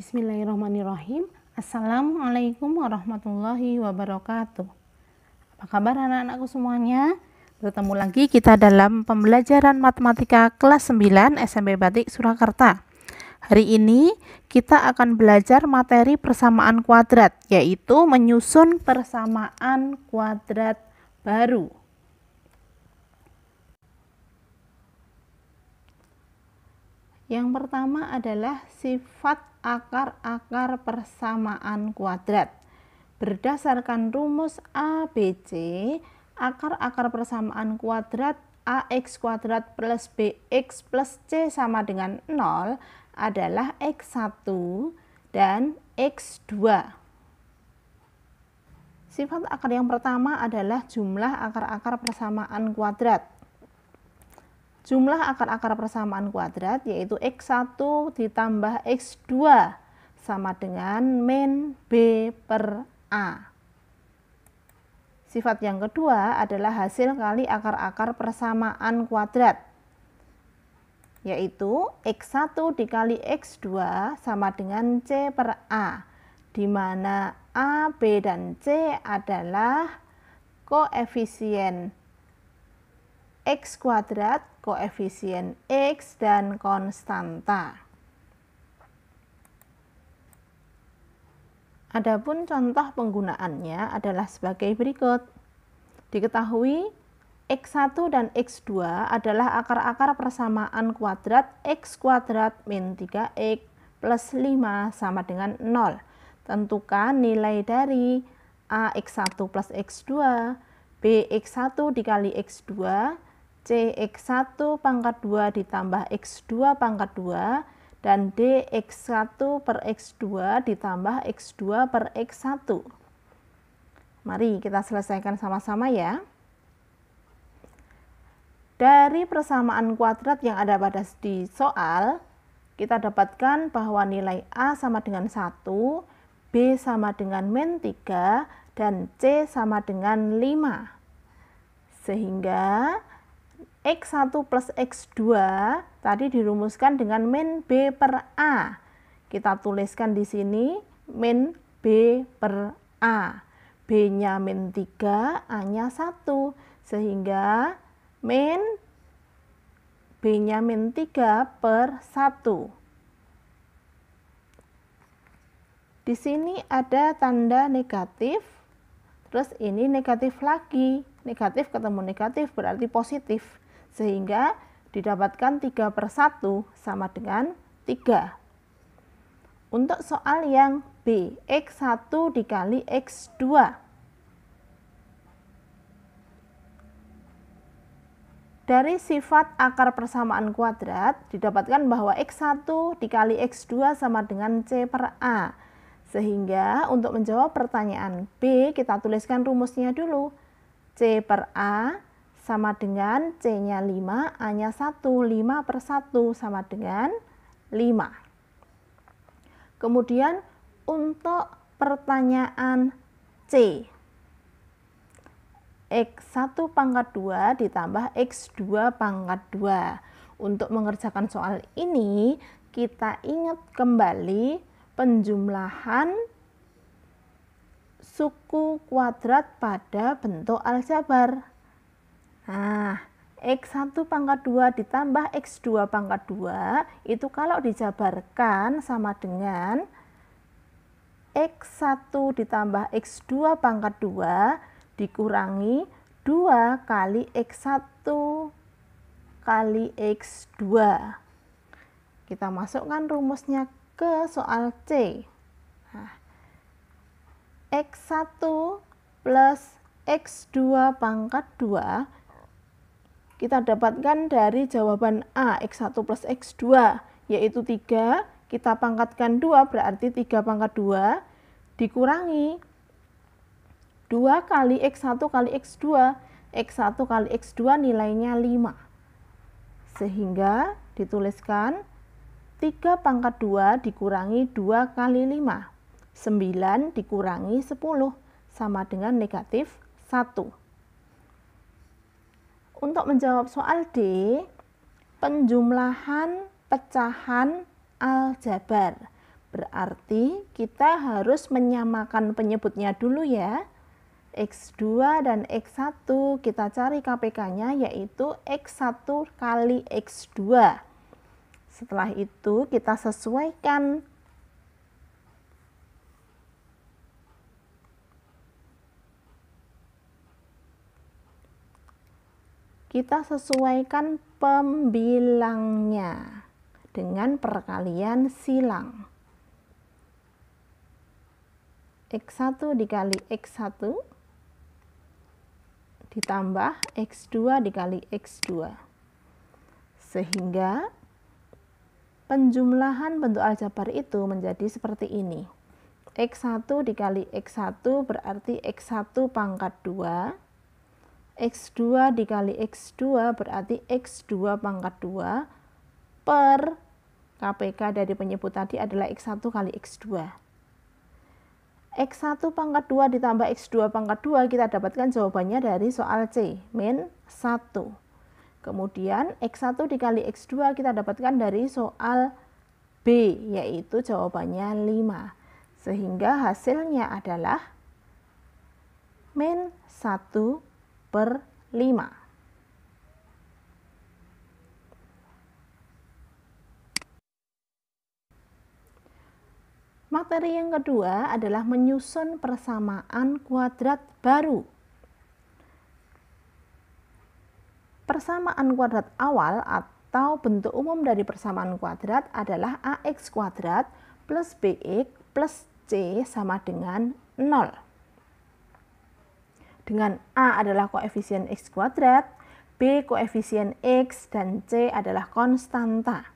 Bismillahirrahmanirrahim. Assalamualaikum warahmatullahi wabarakatuh. Apa kabar anak-anakku semuanya? Bertemu lagi kita dalam pembelajaran matematika kelas 9 SMP Batik Surakarta. Hari ini kita akan belajar materi persamaan kuadrat, yaitu menyusun persamaan kuadrat baru. Yang pertama adalah sifat akar-akar persamaan kuadrat. Berdasarkan rumus ABC, akar-akar persamaan kuadrat AX kuadrat plus BX plus C sama dengan 0 adalah X1 dan X2. Sifat akar yang pertama adalah jumlah akar-akar persamaan kuadrat. Jumlah akar-akar persamaan kuadrat yaitu X1 ditambah X2 sama dengan min B per A. Sifat yang kedua adalah hasil kali akar-akar persamaan kuadrat, yaitu X1 dikali X2 sama dengan C per A, di mana A, B, dan C adalah koefisien X kuadrat, koefisien X, dan konstanta. Adapun contoh penggunaannya adalah sebagai berikut. Diketahui X1 dan X2 adalah akar-akar persamaan kuadrat X kuadrat min 3X plus 5 sama dengan 0. Tentukan nilai dari AX1 plus X2, BX1 dikali X2, CX1 pangkat 2 ditambah X2 pangkat 2, dan DX1 per X2 ditambah X2 per X1. Mari kita selesaikan sama-sama ya. Dari persamaan kuadrat yang ada pada di soal, kita dapatkan bahwa nilai A sama dengan 1, B sama dengan min 3, dan C sama dengan 5. Sehingga X1 plus X2 tadi dirumuskan dengan min B per A. Kita tuliskan di sini min B per A. B-nya min 3, A-nya 1. Sehingga min B-nya min 3 per 1. Di sini ada tanda negatif, terus ini negatif lagi. Negatif ketemu negatif berarti positif. Sehingga didapatkan 3 per 1 sama dengan 3. Untuk soal yang B, X1 dikali X2. Dari sifat akar persamaan kuadrat didapatkan bahwa X1 dikali X2 sama dengan C per A. Sehingga untuk menjawab pertanyaan B, kita tuliskan rumusnya dulu. C per A sama dengan C-nya 5, A-nya 1, 5 per 1 sama dengan 5. Kemudian untuk pertanyaan C, X1 pangkat 2 ditambah X2 pangkat 2. Untuk mengerjakan soal ini, kita ingat kembali penjumlahan suku kuadrat pada bentuk aljabar. Nah, X1 pangkat 2 ditambah X2 pangkat 2 itu kalau dijabarkan sama dengan X1 ditambah X2 pangkat 2 dikurangi 2 kali X1 kali X2. Kita masukkan rumusnya ke soal C. Nah, X1 plus X2 pangkat 2 kita dapatkan dari jawaban A, X1 plus X2, yaitu 3, kita pangkatkan 2, berarti 3 pangkat 2, dikurangi 2 kali X1 kali X2, X1 kali X2 nilainya 5. Sehingga dituliskan 3 pangkat 2 dikurangi 2 kali 5, 9 dikurangi 10, sama dengan negatif 1. Untuk menjawab soal D, penjumlahan pecahan aljabar Berarti kita harus menyamakan penyebutnya dulu ya. X2 dan X1 kita cari KPK-nya yaitu X1 kali X2. Setelah itu kita sesuaikan pembilangnya dengan perkalian silang. X1 dikali X1 ditambah X2 dikali X2. Sehingga penjumlahan bentuk aljabar itu menjadi seperti ini. X1 dikali X1 berarti X1 pangkat 2. X2 dikali X2 berarti X2 pangkat 2 per KPK dari penyebut tadi adalah X1 kali X2. X1 pangkat 2 ditambah X2 pangkat 2 kita dapatkan jawabannya dari soal C, min 1. Kemudian X1 dikali X2 kita dapatkan dari soal B, yaitu jawabannya 5. Sehingga hasilnya adalah min 1/5. Materi yang kedua adalah menyusun persamaan kuadrat baru. Persamaan kuadrat awal atau bentuk umum dari persamaan kuadrat adalah AX kuadrat plus BX plus C sama dengan 0. Dengan A adalah koefisien X kuadrat, B koefisien X, dan C adalah konstanta.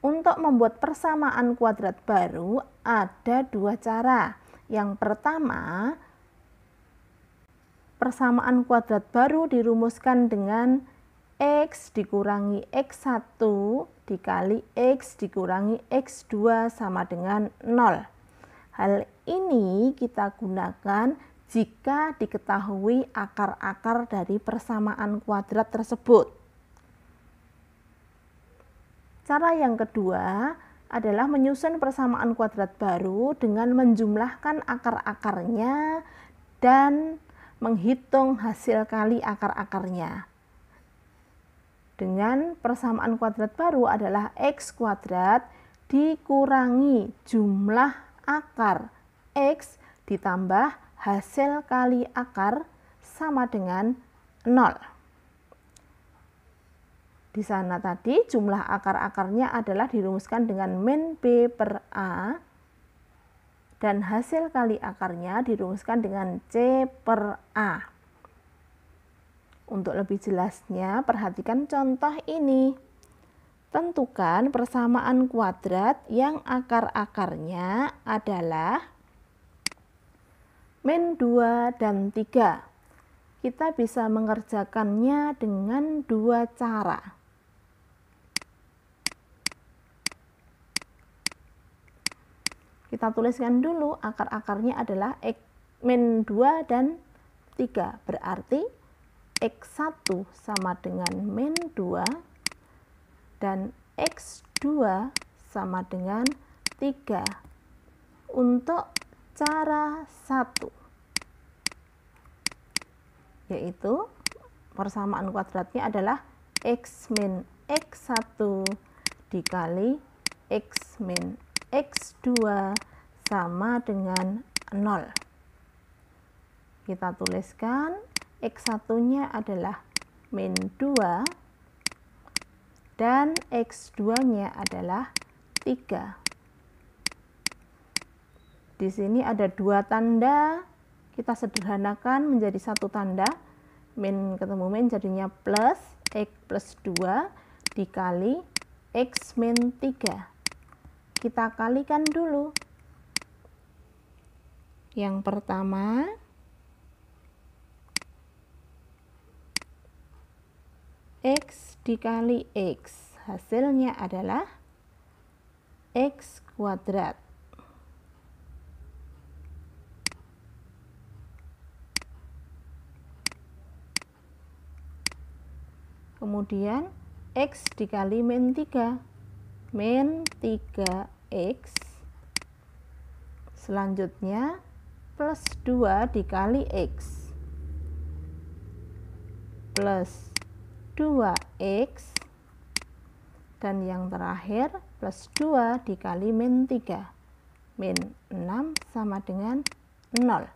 Untuk membuat persamaan kuadrat baru ada dua cara. Yang pertama, persamaan kuadrat baru dirumuskan dengan X dikurangi X1 dikali X dikurangi X2 sama dengan 0. Hal ini kita gunakan jika diketahui akar-akar dari persamaan kuadrat tersebut. Cara yang kedua adalah menyusun persamaan kuadrat baru dengan menjumlahkan akar-akarnya dan menghitung hasil kali akar-akarnya. Dengan persamaan kuadrat baru adalah X kuadrat dikurangi jumlah akar X ditambah hasil kali akar sama dengan 0. Di sana tadi jumlah akar-akarnya adalah dirumuskan dengan min B per A dan hasil kali akarnya dirumuskan dengan C per A. Untuk lebih jelasnya perhatikan contoh ini. Tentukan persamaan kuadrat yang akar-akarnya adalah min 2 dan 3. Kita bisa mengerjakannya dengan dua cara. Kita tuliskan dulu akar-akarnya adalah min 2 dan 3. Berarti X1 sama dengan min 2 dan X2 sama dengan 3. Untuk cara 1, yaitu persamaan kuadratnya adalah X min X1 dikali X min X2 sama dengan 0. Kita tuliskan X1-nya adalah min 2 dan X2-nya adalah 3. Di sini ada dua tanda, kita sederhanakan menjadi satu tanda. Min ketemu min jadinya plus X plus 2 dikali X min 3. Kita kalikan dulu. Yang pertama, X dikali X, hasilnya adalah X kuadrat. Kemudian X dikali min 3, min 3x, selanjutnya plus 2 dikali x, plus 2x, dan yang terakhir plus 2 dikali min 3, min 6 sama dengan 0.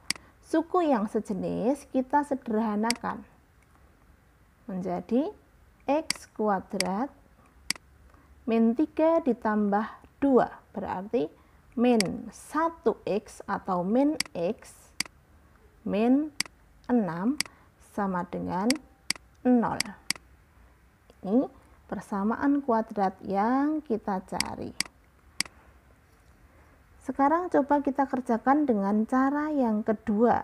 Suku yang sejenis kita sederhanakan menjadi x kuadrat min 3 ditambah 2, berarti min 1x atau min x min 6 sama dengan 0. Ini persamaan kuadrat yang kita cari. Sekarang coba kita kerjakan dengan cara yang kedua.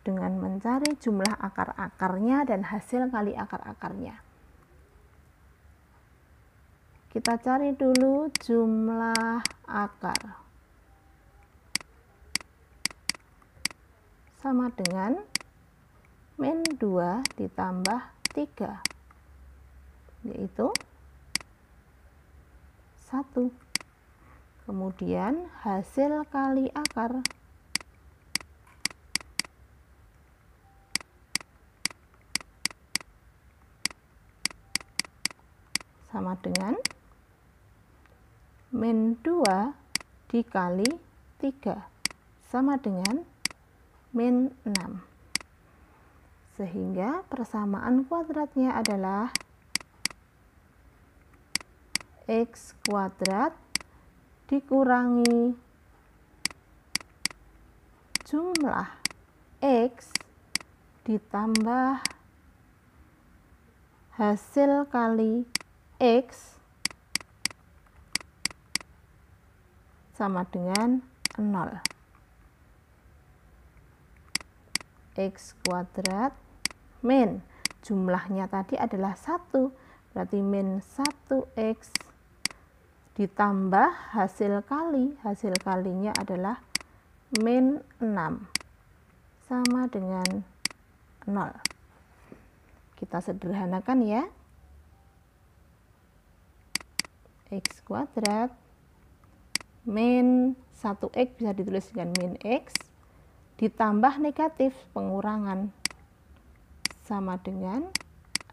Dengan mencari jumlah akar-akarnya dan hasil kali akar-akarnya. Kita cari dulu jumlah akar. Sama dengan min 2 ditambah 3, yaitu 1. Kemudian hasil kali akar sama dengan min 2 dikali 3 sama dengan min 6. Sehingga persamaan kuadratnya adalah x kuadrat dikurangi jumlah x ditambah hasil kali x sama dengan 0. X kuadrat min jumlahnya tadi adalah 1, berarti min 1x ditambah hasil kalinya adalah min 6 sama dengan 0. Kita sederhanakan ya. X kuadrat min 1x bisa ditulis dengan min x ditambah negatif pengurangan sama dengan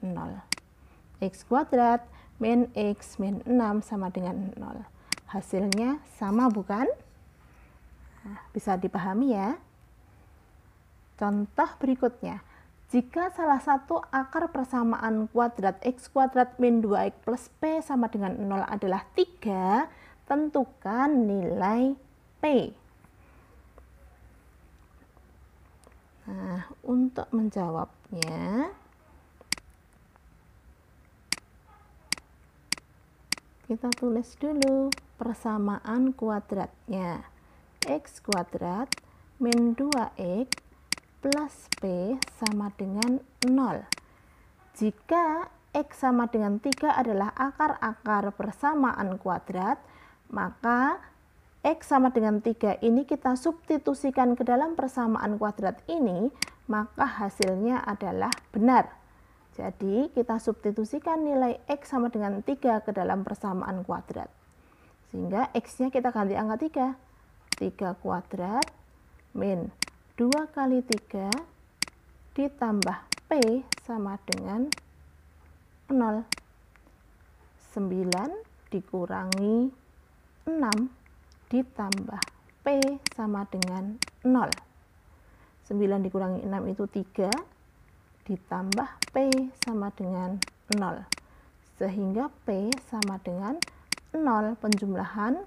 0. X kuadrat min x min 6 sama dengan 0. Hasilnya sama bukan? Nah, bisa dipahami ya. Contoh berikutnya. Jika salah satu akar persamaan kuadrat x kuadrat min 2x plus p sama dengan 0 adalah 3, tentukan nilai p. Nah, untuk menjawabnya, kita tulis dulu persamaan kuadratnya. X kuadrat min 2x plus P sama dengan 0. Jika X sama dengan 3 adalah akar-akar persamaan kuadrat, maka X sama dengan 3 ini kita substitusikan ke dalam persamaan kuadrat ini, maka hasilnya adalah benar. Jadi kita substitusikan nilai X sama dengan 3 ke dalam persamaan kuadrat. Sehingga X-nya kita ganti angka 3. 3 kuadrat min 2 kali 3 ditambah P sama dengan 0. 9 dikurangi 6 ditambah P sama dengan 0. 9 dikurangi 6 itu 3, ditambah P sama dengan 0. Sehingga P sama dengan 0, penjumlahan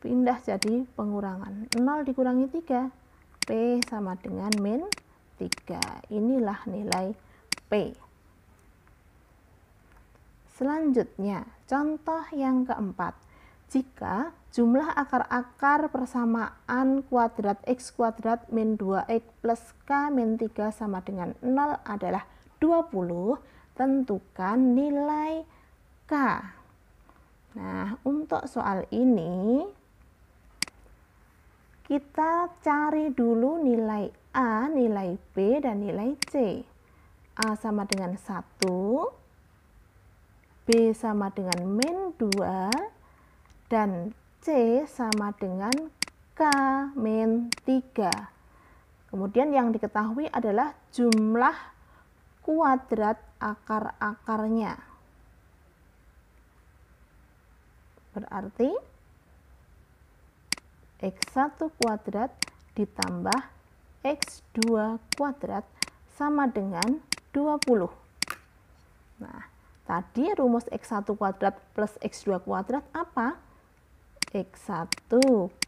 pindah jadi pengurangan. 0 dikurangi 3, P sama dengan min 3. Inilah nilai P. Selanjutnya, contoh yang keempat. Jika jumlah akar-akar persamaan kuadrat x kuadrat min 2x plus k min 3 sama dengan 0 adalah 20, tentukan nilai k. Nah, untuk soal ini, kita cari dulu nilai A, nilai B, dan nilai C. A sama dengan 1, B sama dengan min 2, dan C sama dengan K min 3. Kemudian yang diketahui adalah jumlah kuadrat akar-akarnya. Berarti X1 kuadrat ditambah X2 kuadrat sama dengan 20. Nah, tadi rumus X1 kuadrat plus X2 kuadrat apa? X1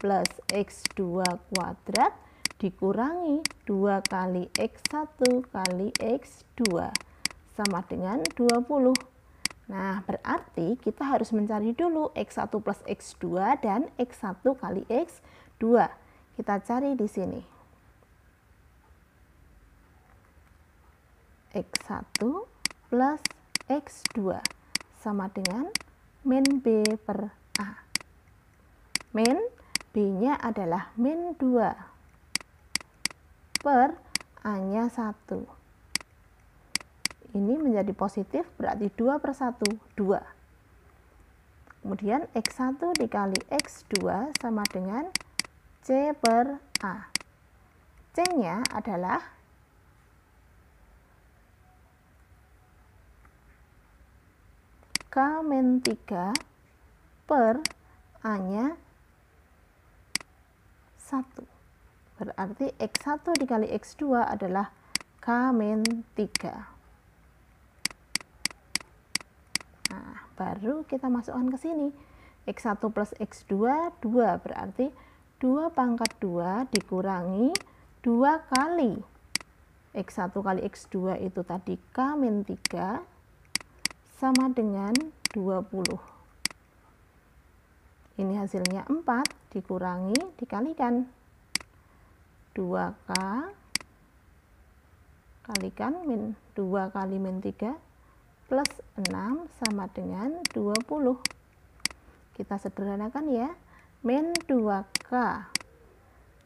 plus X2 kuadrat dikurangi 2 kali X1 kali X2 sama dengan 20. Nah, berarti kita harus mencari dulu X1 plus X2 dan X1 kali X2. Kita cari di sini. X1 plus X2 sama dengan min B per A. Min B-nya adalah min 2 per A-nya 1. Ini menjadi positif, berarti 2 per 1, 2. Kemudian X1 dikali X2 sama dengan C per A. C-nya adalah K min 3 per A-nya 1. Berarti X1 dikali X2 adalah K min 3. Nah, baru kita masukkan ke sini. X1 plus X2, 2. Berarti 2 pangkat 2 dikurangi 2 kali X1 kali X2 itu tadi K min 3 sama dengan 20. Ini hasilnya 4 dikurangi dikalikan 2K kalikan min 2 kali min 3 plus 6 sama dengan 20. Kita sederhanakan ya. Min 2K.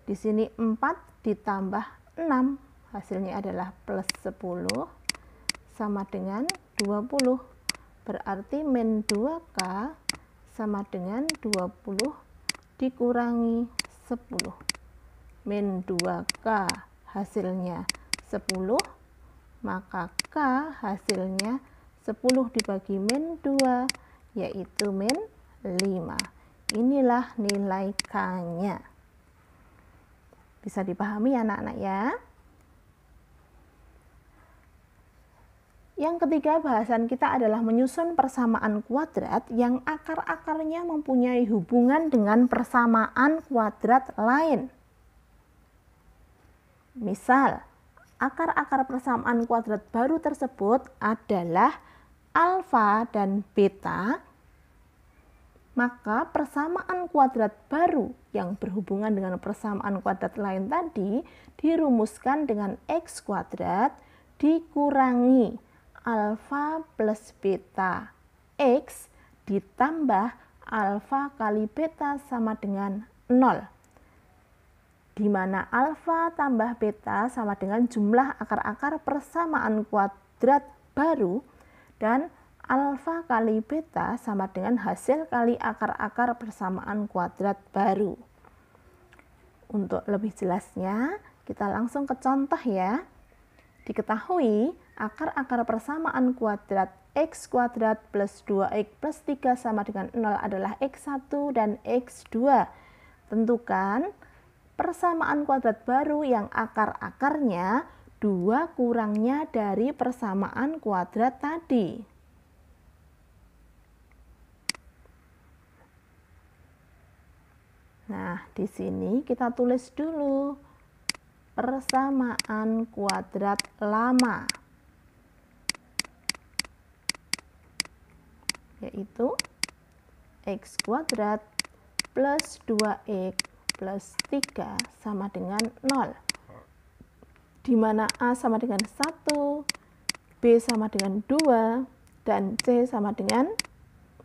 Di sini 4 ditambah 6. Hasilnya adalah plus 10 sama dengan 20. Berarti min 2K sama dengan 20 dikurangi 10. Min 2K hasilnya 10, maka K hasilnya 10 dibagi min 2, yaitu min 5. Inilah nilai K-nya. Bisa dipahami anak-anak ya? Yang ketiga bahasan kita adalah menyusun persamaan kuadrat yang akar-akarnya mempunyai hubungan dengan persamaan kuadrat lain. Misal, akar-akar persamaan kuadrat baru tersebut adalah alfa dan beta, maka persamaan kuadrat baru yang berhubungan dengan persamaan kuadrat lain tadi dirumuskan dengan X kuadrat dikurangi alfa plus beta X ditambah alfa kali beta sama dengan 0. Di mana alfa tambah beta sama dengan jumlah akar-akar persamaan kuadrat baru dan alfa kali beta sama dengan hasil kali akar-akar persamaan kuadrat baru. Untuk lebih jelasnya, kita langsung ke contoh ya. Diketahui akar-akar persamaan kuadrat X kuadrat plus 2X plus 3 sama dengan 0 adalah X1 dan X2. Tentukan persamaan kuadrat baru yang akar-akarnya 2 kurangnya dari persamaan kuadrat tadi. Nah, di sini kita tulis dulu persamaan kuadrat lama, yaitu X kuadrat plus 2X plus 3 sama dengan 0. Di mana A sama dengan 1, B sama dengan 2, dan C sama dengan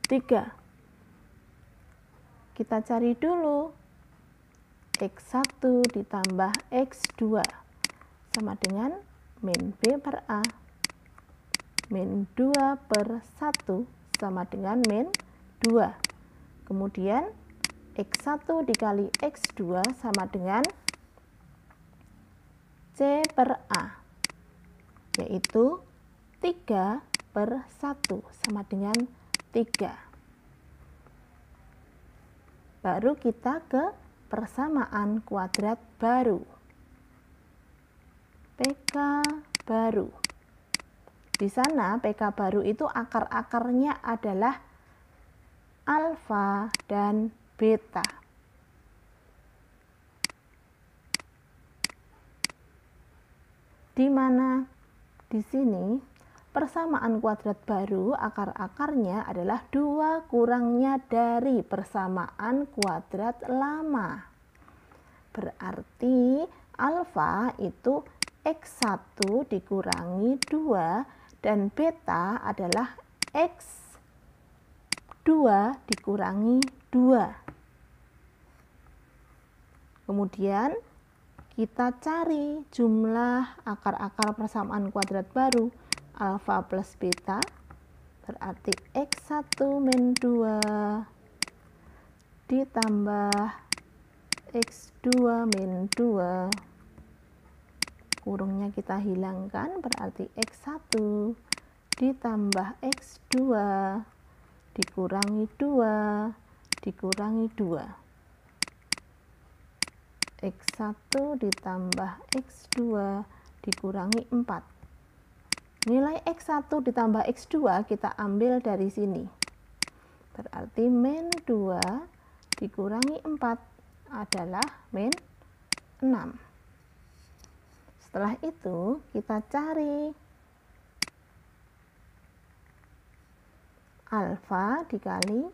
3. Kita cari dulu X1 ditambah X2 sama dengan min B per A. min 2 per 1 sama dengan min 2. Kemudian X1 dikali X2 sama dengan C per A, yaitu 3 per 1 sama dengan 3. Baru kita ke persamaan kuadrat baru. PK baru. Di sana PK baru itu akar-akarnya adalah alfa dan beta. Di mana di sini persamaan kuadrat baru akar-akarnya adalah 2 kurangnya dari persamaan kuadrat lama. Berarti alfa itu X1 dikurangi 2 dan beta adalah X2 dikurangi 2. Kemudian kita cari jumlah akar-akar persamaan kuadrat baru. Alfa plus beta berarti X1 min 2 ditambah X2 min 2. Kurungnya kita hilangkan, berarti X1 ditambah X2 dikurangi 2 dikurangi 2. X1 ditambah X2 dikurangi 4. Nilai X1 ditambah X2 kita ambil dari sini. Berarti min 2 dikurangi 4 adalah min 6. Setelah itu kita cari alfa dikali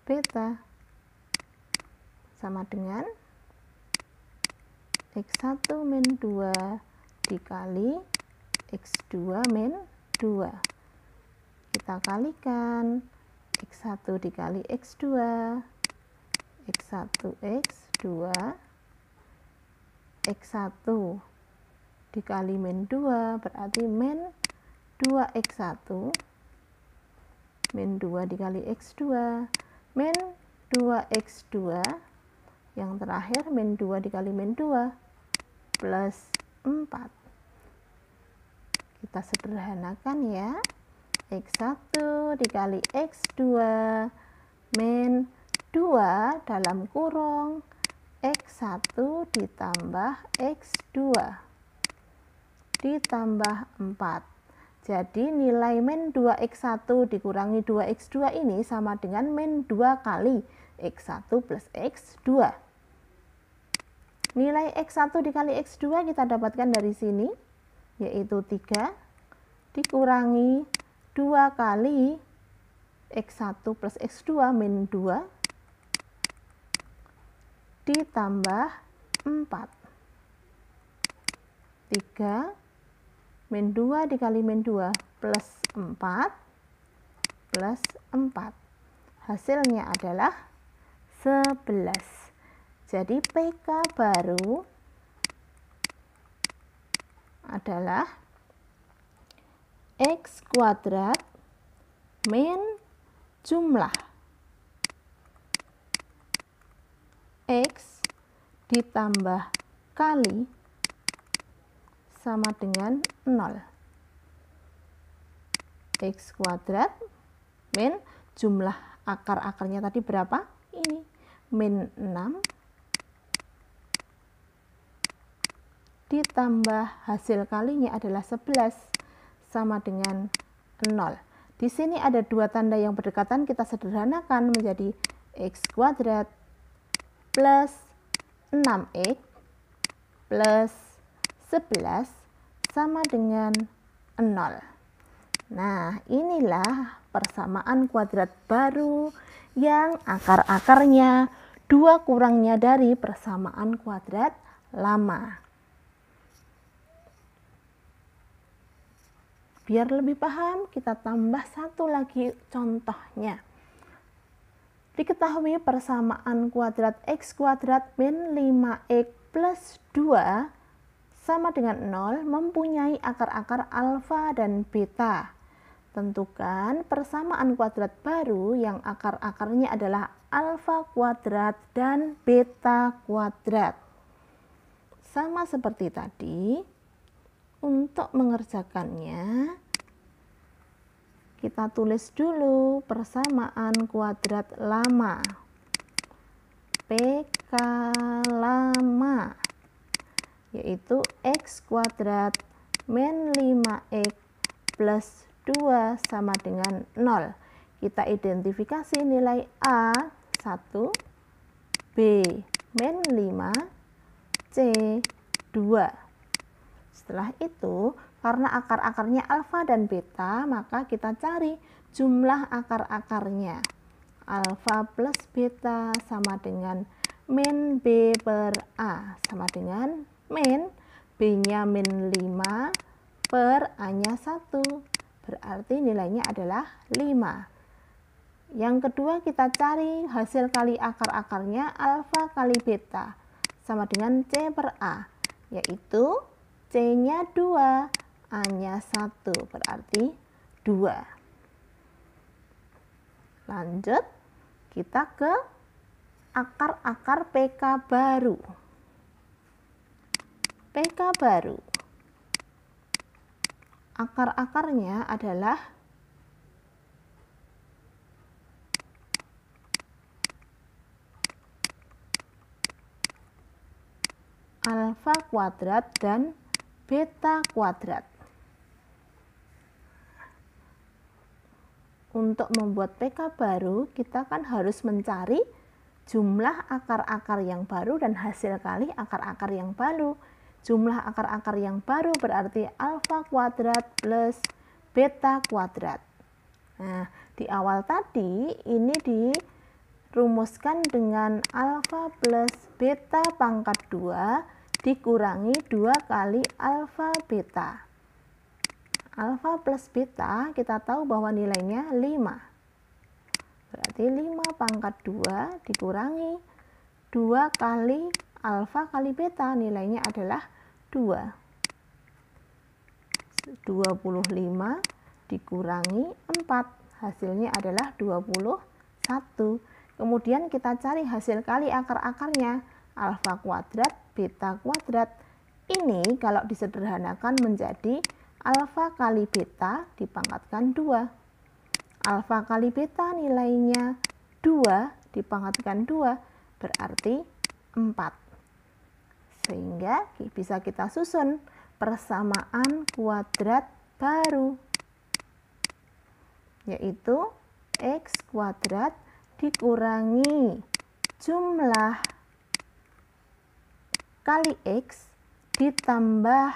beta sama dengan X1 min 2 dikali X2 min 2. Kita kalikan X1 dikali X2, X1 X2, X1 dikali min 2 berarti min 2X1 min 2 dikali X2 min 2X2, yang terakhir min 2 dikali min 2 plus 4. Kita sederhanakan ya. X1 dikali X2 min 2 dalam kurung X1 ditambah X2 ditambah 4. Jadi nilai min 2X1 dikurangi 2X2 ini sama dengan min 2 kali X1 plus X2. Nilai X1 dikali X2 kita dapatkan dari sini, yaitu 3 dikurangi 2 kali X1 plus X2 min 2 ditambah 4. 3 min 2 dikali min 2 plus 4 plus 4. Hasilnya adalah 11. Jadi PK baru adalah X kuadrat min jumlah X ditambah kali sama dengan 0. X kuadrat min jumlah akar-akarnya tadi berapa? Ini min 6 ditambah hasil kalinya adalah 11 sama dengan 0. Di sini ada dua tanda yang berdekatan, kita sederhanakan menjadi X kuadrat plus 6X plus 11 sama dengan 0. Nah, inilah persamaan kuadrat baru yang akar-akarnya 2 kurangnya dari persamaan kuadrat lama. Biar lebih paham, kita tambah satu lagi contohnya. Diketahui persamaan kuadrat X kuadrat min 5X plus 2 sama dengan 0 mempunyai akar-akar alfa dan beta. Tentukan persamaan kuadrat baru yang akar-akarnya adalah alfa kuadrat dan beta kuadrat. Sama seperti tadi, untuk mengerjakannya, kita tulis dulu persamaan kuadrat lama. PK lama, yaitu X kuadrat min 5X plus 2 sama dengan 0. Kita identifikasi nilai A 1, B min 5, C 2. Setelah itu, karena akar-akarnya alfa dan beta, maka kita cari jumlah akar-akarnya. Alfa plus beta sama dengan min B per A sama dengan min B-nya min 5 per A-nya 1. Berarti nilainya adalah 5. Yang kedua, kita cari hasil kali akar-akarnya alfa kali beta sama dengan C per A, yaitu C-nya 2, A-nya 1, berarti 2. Lanjut, kita ke akar-akar PK baru. PK baru. Akar-akarnya adalah alfa kuadrat dan beta kuadrat. Untuk membuat PK baru, kita kan harus mencari jumlah akar-akar yang baru dan hasil kali akar-akar yang baru. Jumlah akar-akar yang baru berarti alfa kuadrat plus beta kuadrat. Nah, di awal tadi ini dirumuskan dengan alfa plus beta pangkat 2 dikurangi 2 kali alfa beta. Alfa plus beta kita tahu bahwa nilainya 5. Berarti 5 pangkat 2 dikurangi 2 kali alfa kali beta, nilainya adalah 2. 25 dikurangi 4, hasilnya adalah 21. Kemudian kita cari hasil kali akar-akarnya, alfa kuadrat, beta kuadrat. Ini kalau disederhanakan menjadi alfa kali beta dipangkatkan 2. Alfa kali beta nilainya 2 dipangkatkan 2 berarti 4. Sehingga bisa kita susun persamaan kuadrat baru, yaitu X kuadrat dikurangi jumlah kali X ditambah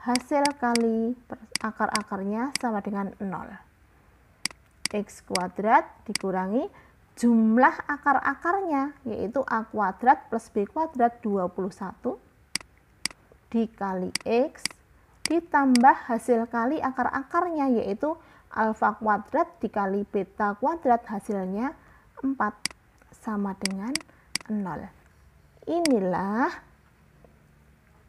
hasil kali akar-akarnya sama dengan 0. X kuadrat dikurangi jumlah akar-akarnya, yaitu A kuadrat plus B kuadrat 21 dikali X ditambah hasil kali akar-akarnya, yaitu alfa kuadrat dikali beta kuadrat, hasilnya 4 sama dengan 0. Inilah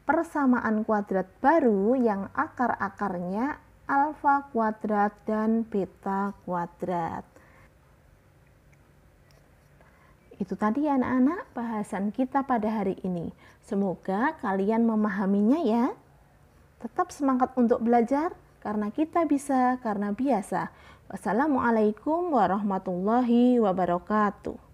persamaan kuadrat baru yang akar-akarnya alfa kuadrat dan beta kuadrat. Itu tadi anak-anak bahasan kita pada hari ini. Semoga kalian memahaminya ya. Tetap semangat untuk belajar karena kita bisa, karena biasa. Wassalamualaikum warahmatullahi wabarakatuh.